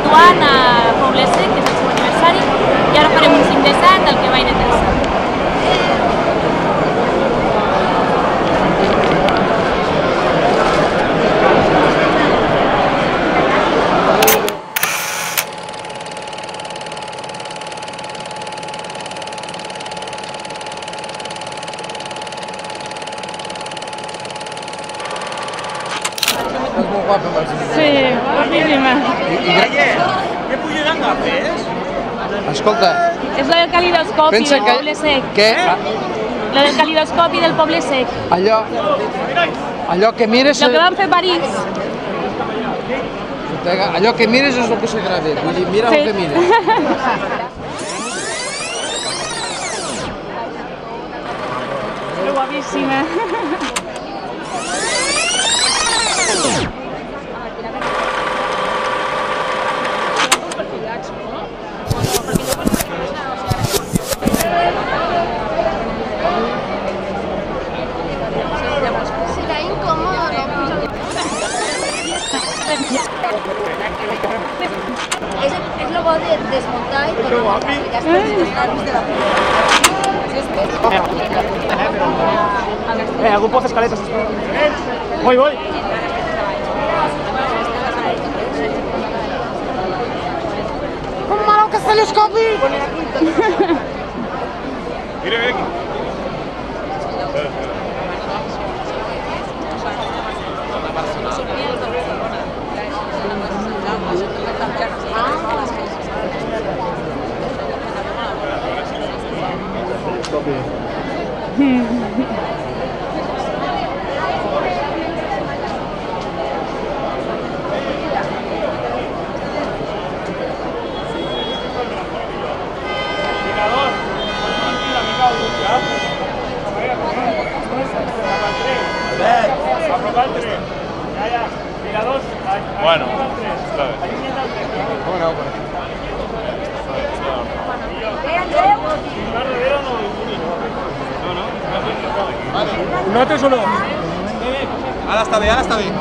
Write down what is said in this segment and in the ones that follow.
actuant a Poble Sec, que és el seu aniversari, i ara farem un 5 de 7 al que va de Terça. Sí, guapíssima. Què pujaran gafes? Escolta, És la del calidoscopi del Poble Sec. Què? La del calidoscopi del Poble Sec. Allò que mires... El que vam fer a París. Allò que mires és el que se grava. Vull dir, mira el que mires. Que guapíssima. Será incómodo, es lo de desmontar y colocar las nervios de la Algún pozo escaletas. Voy. ¡Un malo que se les copie! Mira aquí. Bueno, no te solo. Ahora está bien.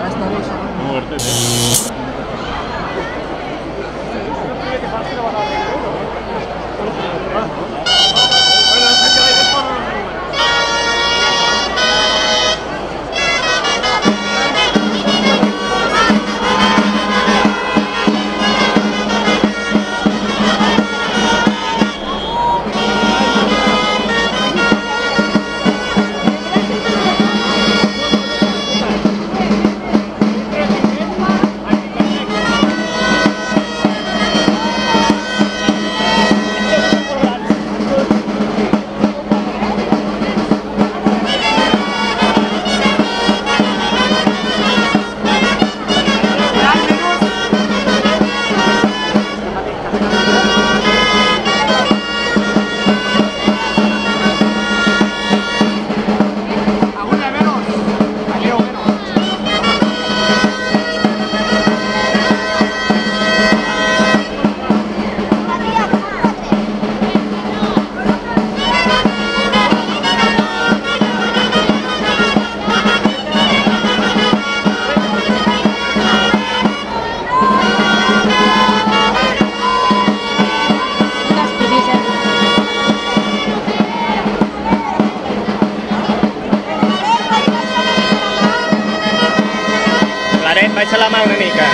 Vaig a la mà una mica.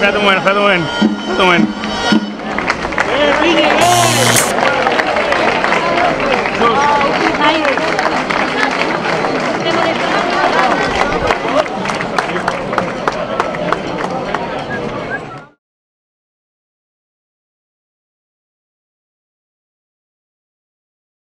Espera't un moment.